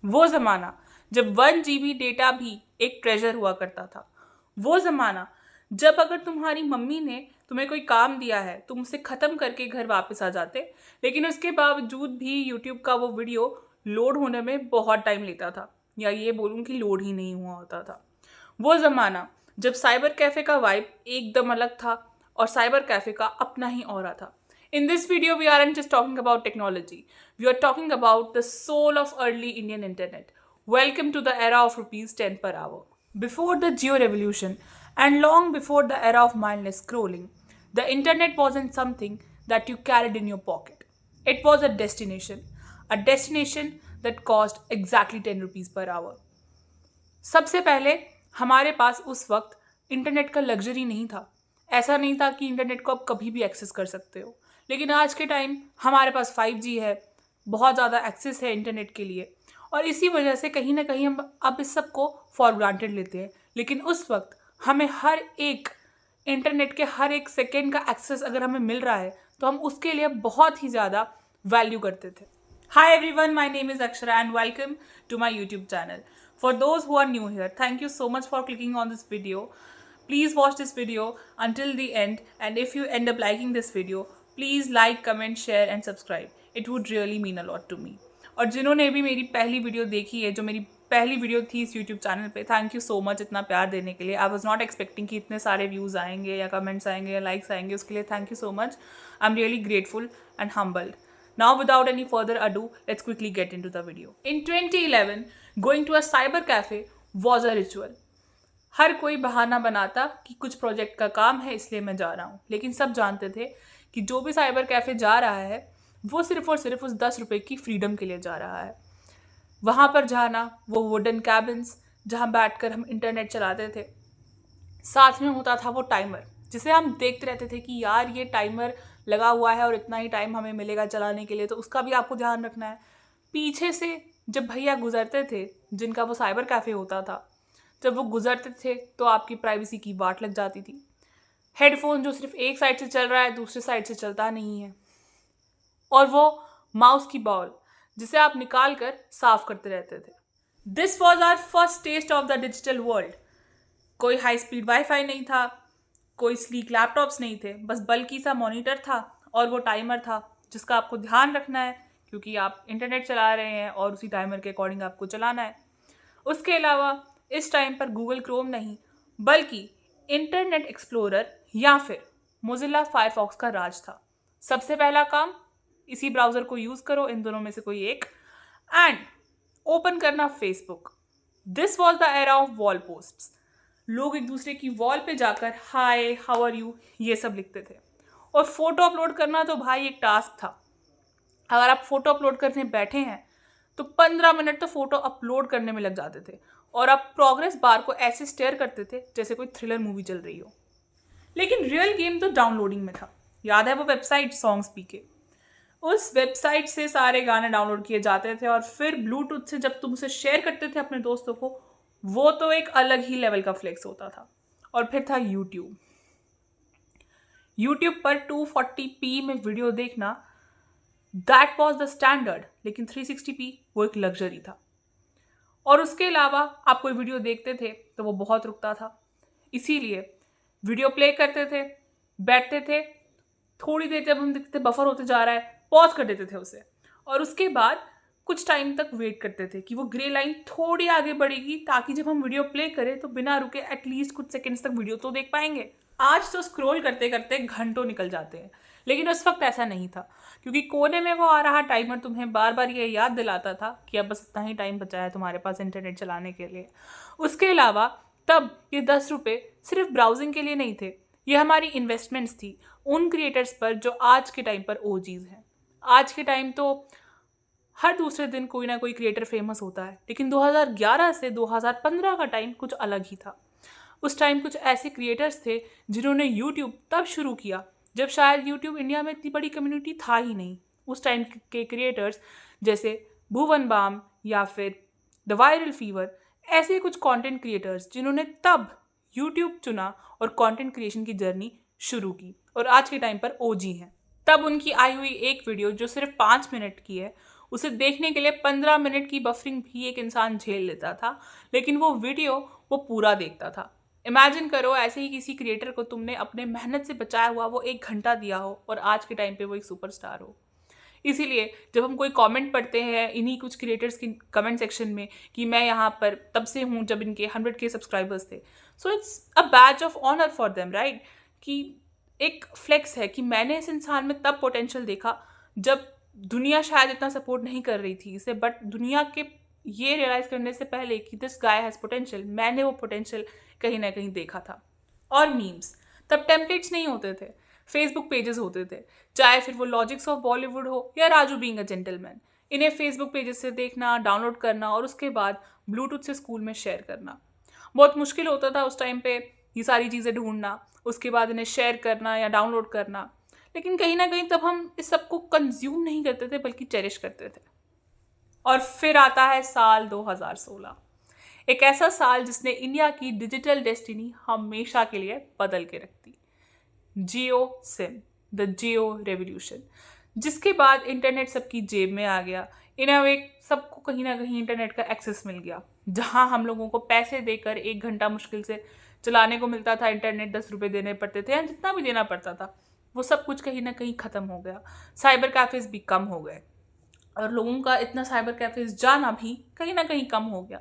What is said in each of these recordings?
वो ज़माना जब 1 GB डेटा भी एक ट्रेजर हुआ करता था। वो ज़माना जब अगर तुम्हारी मम्मी ने तुम्हें कोई काम दिया है, तुम उसे ख़त्म करके घर वापस आ जाते, लेकिन उसके बावजूद भी यूट्यूब का वो वीडियो लोड होने में बहुत टाइम लेता था, या ये बोलूँ कि लोड ही नहीं हुआ होता था। वो ज़माना जब साइबर कैफ़े का वाइब एकदम अलग था और साइबर कैफ़े का अपना ही ऑरा था। In this video, we aren't just talking about technology. We are talking about the soul of early Indian internet. Welcome to the era of rupees 10 per hour. Before the Geo revolution and long before the era of mindless scrolling, the internet wasn't something that you carried in your pocket. It was a destination that cost exactly 10 rupees per hour. सबसे पहले हमारे पास उस वक्त internet का luxury नहीं था। ऐसा नहीं था कि इंटरनेट को आप कभी भी एक्सेस कर सकते हो। लेकिन आज के टाइम हमारे पास 5G है, बहुत ज़्यादा एक्सेस है इंटरनेट के लिए, और इसी वजह से कहीं ना कहीं हम अब इस सब को फॉर ग्रांटेड लेते हैं। लेकिन उस वक्त हमें हर एक इंटरनेट के हर एक सेकेंड का एक्सेस अगर हमें मिल रहा है तो हम उसके लिए बहुत ही ज़्यादा वैल्यू करते थे। Hi everyone, my name is Akshara and welcome to my YouTube channel. For those who are new here, thank you so much for clicking on this video. Please watch this video until the end, and if you end up liking this video, please like, comment, share and subscribe. It would really mean a lot to me. और जिन्होंने भी मेरी पहली video देखी है, जो मेरी पहली वीडियो थी इस यूट्यूब चैनल पे, थैंक यू सो मच इतना प्यार देने के लिए। आई वॉज नॉट एक्सपेक्टिंग कि इतने सारे व्यूज़ आएंगे या कमेंट्स आएंगे या लाइक्स आएंगे, उसके लिए thank you so much. I am really grateful and humbled. Now, without any further ado, let's quickly get into the video. In 2011, going to a cyber cafe was a ritual. हर कोई बहाना बनाता कि कुछ project का काम है इसलिए मैं जा रहा हूँ, लेकिन सब जानते थे कि जो भी साइबर कैफ़े जा रहा है वो सिर्फ और सिर्फ उस 10 रुपये की फ्रीडम के लिए जा रहा है। वहाँ पर जाना, वो वुडन कैबिन्स जहाँ बैठकर हम इंटरनेट चलाते थे, साथ में होता था वो टाइमर जिसे हम देखते रहते थे कि यार ये टाइमर लगा हुआ है और इतना ही टाइम हमें मिलेगा चलाने के लिए, तो उसका भी आपको ध्यान रखना है। पीछे से जब भैया गुजरते थे, जिनका वो साइबर कैफ़े होता था, जब वो गुजरते थे तो आपकी प्राइवेसी की वाट लग जाती थी। हेडफोन जो सिर्फ एक साइड से चल रहा है, दूसरे साइड से चलता नहीं है, और वो माउस की बॉल जिसे आप निकाल कर साफ करते रहते थे। This was our first test of the digital world. कोई हाई स्पीड वाईफाई नहीं था, कोई स्लीक लैपटॉप्स नहीं थे, बस बल्कि सा मॉनिटर था और वो टाइमर था जिसका आपको ध्यान रखना है क्योंकि आप इंटरनेट चला रहे हैं और उसी टाइमर के अकॉर्डिंग आपको चलाना है। उसके अलावा इस टाइम पर गूगल क्रोम नहीं, बल्कि इंटरनेट एक्सप्लोरर या फिर मोजिला फायरफॉक्स का राज था। सबसे पहला काम, इसी ब्राउज़र को यूज़ करो, इन दोनों में से कोई एक, एंड ओपन करना Facebook. This was the era of wall posts. लोग एक दूसरे की वॉल पे जाकर हाय, हाउ आर यू, ये सब लिखते थे। और फोटो अपलोड करना तो भाई एक टास्क था। अगर आप फोटो अपलोड करने बैठे हैं तो 15 मिनट तो फोटो अपलोड करने में लग जाते थे, और आप प्रोग्रेस बार को ऐसे स्टेयर करते थे जैसे कोई थ्रिलर मूवी चल रही हो। लेकिन रियल गेम तो डाउनलोडिंग में था। याद है वो वेबसाइट सॉन्ग्स पी के? उस वेबसाइट से सारे गाने डाउनलोड किए जाते थे और फिर ब्लूटूथ से जब तुम उसे शेयर करते थे अपने दोस्तों को, वो तो एक अलग ही लेवल का फ्लेक्स होता था। और फिर था यूट्यूब। यूट्यूब पर 240p में वीडियो देखना, दैट वॉज द स्टैंडर्ड, लेकिन 360p वो एक लग्जरी था। और उसके अलावा आप कोई वीडियो देखते थे तो वो बहुत रुकता था, इसीलिए वीडियो प्ले करते थे, बैठते थे, थोड़ी देर जब हम देखते थे बफर होते जा रहा है, पॉज कर देते थे उसे, और उसके बाद कुछ टाइम तक वेट करते थे कि वो ग्रे लाइन थोड़ी आगे बढ़ेगी ताकि जब हम वीडियो प्ले करें तो बिना रुके एटलीस्ट कुछ सेकंड्स तक वीडियो तो देख पाएंगे। आज तो स्क्रॉल करते करते घंटों निकल जाते हैं, लेकिन उस वक्त ऐसा नहीं था, क्योंकि कोने में वो आ रहा टाइमर तुम्हें बार बार ये याद दिलाता था कि अब बस इतना ही टाइम बचा है तुम्हारे पास इंटरनेट चलाने के लिए। उसके अलावा तब ये 10 रुपये सिर्फ ब्राउजिंग के लिए नहीं थे, ये हमारी इन्वेस्टमेंट्स थी उन क्रिएटर्स पर जो आज के टाइम पर ओजीज हैं। आज के टाइम तो हर दूसरे दिन कोई ना कोई क्रिएटर फेमस होता है, लेकिन 2011 से 2015 का टाइम कुछ अलग ही था। उस टाइम कुछ ऐसे क्रिएटर्स थे जिन्होंने यूट्यूब तब शुरू किया जब शायद यूट्यूब इंडिया में इतनी बड़ी कम्युनिटी था ही नहीं। उस टाइम के क्रिएटर्स जैसे भुवन बाम या फिर द वायरल फीवर, ऐसे कुछ कंटेंट क्रिएटर्स जिन्होंने तब यूट्यूब चुना और कंटेंट क्रिएशन की जर्नी शुरू की, और आज के टाइम पर ओजी हैं। तब उनकी आई हुई एक वीडियो जो सिर्फ 5 मिनट की है, उसे देखने के लिए 15 मिनट की बफरिंग भी एक इंसान झेल लेता था, लेकिन वो वीडियो वो पूरा देखता था। इमेजिन करो ऐसे ही किसी क्रिएटर को तुमने अपने मेहनत से बचाया हुआ वो 1 घंटा दिया हो और आज के टाइम पे वो एक सुपरस्टार हो। इसीलिए जब हम कोई कमेंट पढ़ते हैं इन्हीं कुछ क्रिएटर्स की कमेंट सेक्शन में कि मैं यहाँ पर तब से हूँ जब इनके 100K सब्सक्राइबर्स थे, so it's a badge of honour for them, right? कि एक फ्लेक्स है कि मैंने इस इंसान में तब पोटेंशियल देखा जब दुनिया शायद इतना सपोर्ट नहीं कर रही थी इसे, बट दुनिया के ये रियलाइज करने से पहले कि दिस गाय हैज़ पोटेंशियल, मैंने वो पोटेंशियल कहीं ना कहीं देखा था। और मीम्स, तब टेम्पलेट्स नहीं होते थे, फेसबुक पेजेस होते थे, चाहे फिर वो लॉजिक्स ऑफ बॉलीवुड हो या राजू बीइंग अ जेंटलमैन। इन्हें फेसबुक पेजेस से देखना, डाउनलोड करना और उसके बाद ब्लूटूथ से स्कूल में शेयर करना बहुत मुश्किल होता था उस टाइम पे। ये सारी चीज़ें ढूंढना, उसके बाद इन्हें शेयर करना या डाउनलोड करना, लेकिन कहीं ना कहीं तब हम इस सब को कंज्यूम नहीं करते थे बल्कि चेरिश करते थे। और फिर आता है साल 2016, एक ऐसा साल जिसने इंडिया की डिजिटल डेस्टिनी हमेशा के लिए बदल के रख दी। जियो सिम, द जियो रेवोल्यूशन, जिसके बाद इंटरनेट सबकी जेब में आ गया। इन अ वे सबको कहीं ना कहीं इंटरनेट का एक्सेस मिल गया। जहां हम लोगों को पैसे देकर 1 घंटा मुश्किल से चलाने को मिलता था इंटरनेट, 10 रुपये देने पड़ते थे या जितना भी देना पड़ता था, वो सब कुछ कहीं ना कहीं ख़त्म हो गया। साइबर कैफ़ेज़ भी कम हो गए और लोगों का इतना साइबर कैफ़ेज़ जाना भी कहीं ना कहीं कम हो गया।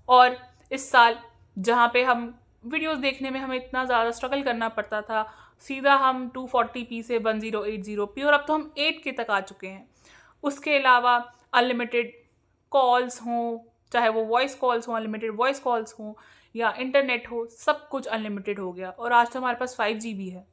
और इस साल जहाँ पे हम वीडियोस देखने में हमें इतना ज़्यादा स्ट्रगल करना पड़ता था, सीधा हम 240p से 1080p और अब तो हम 8K तक आ चुके हैं। उसके अलावा अनलिमिटेड कॉल्स हों, चाहे वो वॉइस कॉल्स हों, अनलिमिटेड वॉइस कॉल्स हों या इंटरनेट हो, सब कुछ अनलिमिटेड हो गया और आज तो हमारे पास 5G भी है।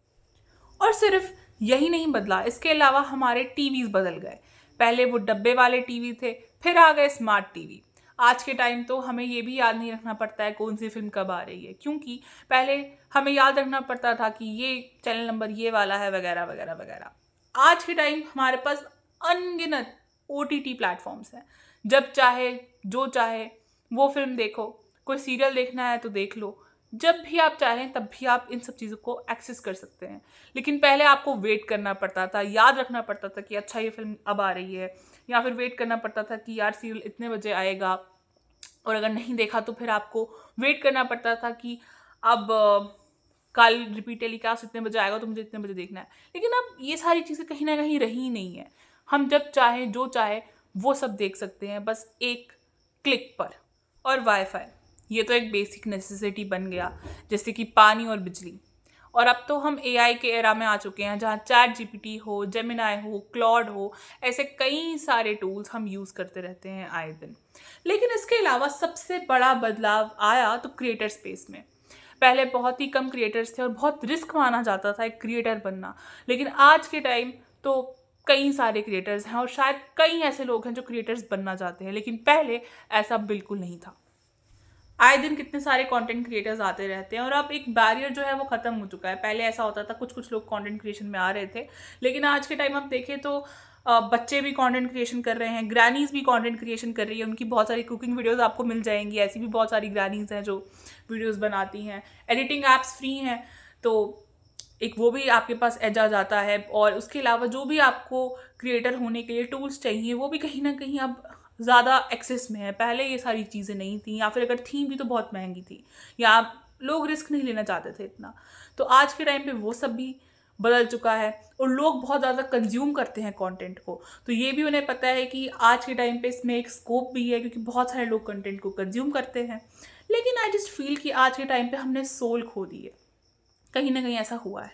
और सिर्फ यही नहीं बदला, इसके अलावा हमारे टीवीज़ बदल गए। पहले वो डब्बे वाले टीवी थे, फिर आ गए स्मार्ट टीवी। आज के टाइम तो हमें ये भी याद नहीं रखना पड़ता है कौन सी फिल्म कब आ रही है, क्योंकि पहले हमें याद रखना पड़ता था कि ये चैनल नंबर ये वाला है वगैरह वगैरह वगैरह। आज के टाइम हमारे पास अनगिनत OTT प्लेटफॉर्म्स हैं। जब चाहे जो चाहे वो फिल्म देखो, कोई सीरियल देखना है तो देख लो, जब भी आप चाहें तब भी आप इन सब चीज़ों को एक्सेस कर सकते हैं। लेकिन पहले आपको वेट करना पड़ता था, याद रखना पड़ता था कि अच्छा ये फिल्म अब आ रही है, या फिर वेट करना पड़ता था कि यार सीरियल इतने बजे आएगा, और अगर नहीं देखा तो फिर आपको वेट करना पड़ता था कि अब कल रिपीट टेलीकास्ट इतने बजे आएगा तो मुझे इतने बजे देखना है। लेकिन अब ये सारी चीज़ें कहीं ना कहीं रही नहीं है। हम जब चाहे जो चाहे वो सब देख सकते हैं बस एक क्लिक पर। और वाईफाई, ये तो एक बेसिक नेसेसिटी बन गया, जैसे कि पानी और बिजली। और अब तो हम AI के एरा में आ चुके हैं जहाँ ChatGPT हो, जेमिनाई हो, क्लॉड हो, ऐसे कई सारे टूल्स हम यूज़ करते रहते हैं आए दिन। लेकिन इसके अलावा सबसे बड़ा बदलाव आया तो क्रिएटर स्पेस में। पहले बहुत ही कम क्रिएटर्स थे और बहुत रिस्क माना जाता था एक क्रिएटर बनना, लेकिन आज के टाइम तो कई सारे क्रिएटर्स हैं और शायद कई ऐसे लोग हैं जो क्रिएटर्स बनना चाहते हैं, लेकिन पहले ऐसा बिल्कुल नहीं था। आए दिन कितने सारे कंटेंट क्रिएटर्स आते रहते हैं और अब एक बैरियर जो है वो ख़त्म हो चुका है। पहले ऐसा होता था कुछ कुछ लोग कंटेंट क्रिएशन में आ रहे थे, लेकिन आज के टाइम आप देखें तो बच्चे भी कंटेंट क्रिएशन कर रहे हैं, ग्रैनीज भी कंटेंट क्रिएशन कर रही है। उनकी बहुत सारी कुकिंग वीडियोस आपको मिल जाएंगी, ऐसी भी बहुत सारी ग्रैनीज हैं जो वीडियोस बनाती हैं। एडिटिंग ऐप्स फ्री हैं, तो एक वो भी आपके पास एज आ जाता है। और उसके अलावा जो भी आपको क्रिएटर होने के लिए टूल्स चाहिए वो भी कहीं ना कहीं अब ज़्यादा एक्सेस में है। पहले ये सारी चीज़ें नहीं थी, या फिर अगर थी भी तो बहुत महंगी थी, या लोग रिस्क नहीं लेना चाहते थे इतना। तो आज के टाइम पे वो सब भी बदल चुका है और लोग बहुत ज़्यादा कंज्यूम करते हैं कंटेंट को। तो ये भी उन्हें पता है कि आज के टाइम पे इसमें एक स्कोप भी है, क्योंकि बहुत सारे लोग कंटेंट को कंज्यूम करते हैं। लेकिन आई जस्ट फील कि आज के टाइम पे हमने सोल खो दी है, कहीं ना कहीं ऐसा हुआ है।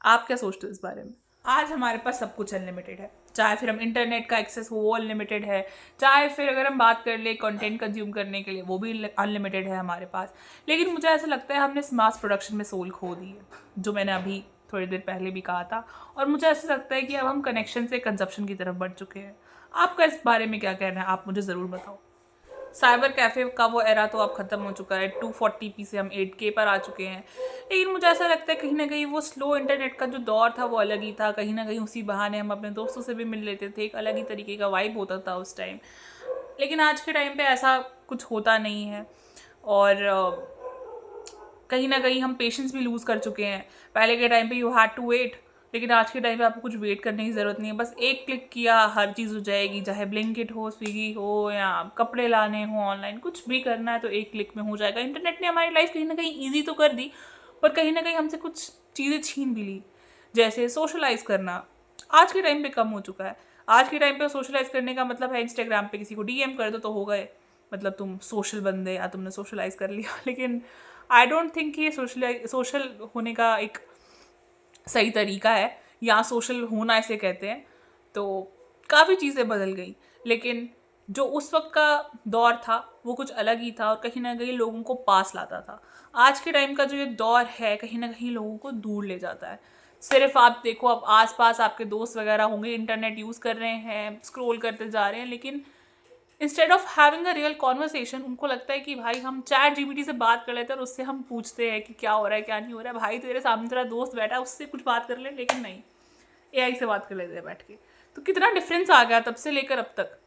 आप क्या सोचते हो इस बारे में? आज हमारे पास सब कुछ अनलिमिटेड है, चाहे फिर हम इंटरनेट का एक्सेस हो वो अनलिमिटेड है, चाहे फिर अगर हम बात कर ले कंटेंट कंज्यूम करने के लिए वो भी अनलिमिटेड है हमारे पास। लेकिन मुझे ऐसा लगता है हमने इस मास प्रोडक्शन में सोल खो दी है, जो मैंने अभी थोड़ी देर पहले भी कहा था। और मुझे ऐसा लगता है कि अब हम कनेक्शन से कंजप्शन की तरफ बढ़ चुके हैं। आपका इस बारे में क्या कहना है, आप मुझे ज़रूर बताओ। साइबर कैफ़े का वो एरा तो अब ख़त्म हो चुका है, 240p से हम 8K पर आ चुके हैं। लेकिन मुझे ऐसा लगता है कहीं ना कहीं वो स्लो इंटरनेट का जो दौर था वो अलग ही था। कहीं ना कहीं उसी बहाने हम अपने दोस्तों से भी मिल लेते थे, एक अलग ही तरीके का वाइब होता था उस टाइम। लेकिन आज के टाइम पे ऐसा कुछ होता नहीं है। और कहीं ना कहीं हम पेशेंस भी लूज़ कर चुके हैं। पहले के टाइम पे यू हैड टू वेट, लेकिन आज के टाइम पे आपको कुछ वेट करने की ज़रूरत नहीं है, बस एक क्लिक किया हर चीज़ हो जाएगी, चाहे ब्लिंकिट हो, स्विगी हो, या कपड़े लाने हो ऑनलाइन, कुछ भी करना है तो एक क्लिक में हो जाएगा। इंटरनेट ने हमारी लाइफ कहीं ना कहीं ईजी तो कर दी, पर कहीं ना कहीं हमसे कुछ चीज़ें छीन भी ली, जैसे सोशलाइज करना आज के टाइम पे कम हो चुका है। आज के टाइम पे सोशलाइज करने का मतलब है इंस्टाग्राम पे किसी को डीएम कर दो तो हो गए, मतलब तुम सोशल बंदे या तुमने सोशलाइज कर लिया। लेकिन आई डोंट थिंक ये सोशल होने का एक सही तरीका है, या सोशल होना इसे कहते हैं। तो काफ़ी चीज़ें बदल गई, लेकिन जो उस वक्त का दौर था वो कुछ अलग ही था और कहीं ना कहीं लोगों को पास लाता था। आज के टाइम का जो ये दौर है कहीं ना कहीं लोगों को दूर ले जाता है। सिर्फ आप देखो, अब आसपास आपके दोस्त वगैरह होंगे, इंटरनेट यूज़ कर रहे हैं, स्क्रॉल करते जा रहे हैं, लेकिन instead of having a real conversation उनको लगता है कि भाई हम चैट जीपीटी से बात कर लेते हैं और उससे हम पूछते हैं कि क्या हो रहा है क्या नहीं हो रहा है। भाई तेरे सामने तेरा दोस्त बैठा है, उससे कुछ बात कर ले, लेकिन नहीं, एआई से बात कर लेते हैं बैठ के। तो कितना डिफरेंस आ गया तब से लेकर अब तक।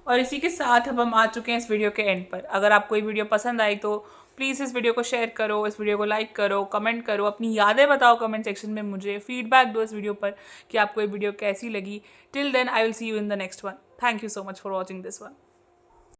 और इसी के साथ अब हम आ चुके हैं इस वीडियो के एंड पर। अगर आपको ये वीडियो पसंद आई तो प्लीज़ इस वीडियो को शेयर करो, इस वीडियो को लाइक करो, कमेंट करो, अपनी यादें बताओ कमेंट सेक्शन में, मुझे फीडबैक दो इस वीडियो पर कि आपको ये वीडियो कैसी लगी। Till then I will see you in the next one. Thank you so much for watching this one.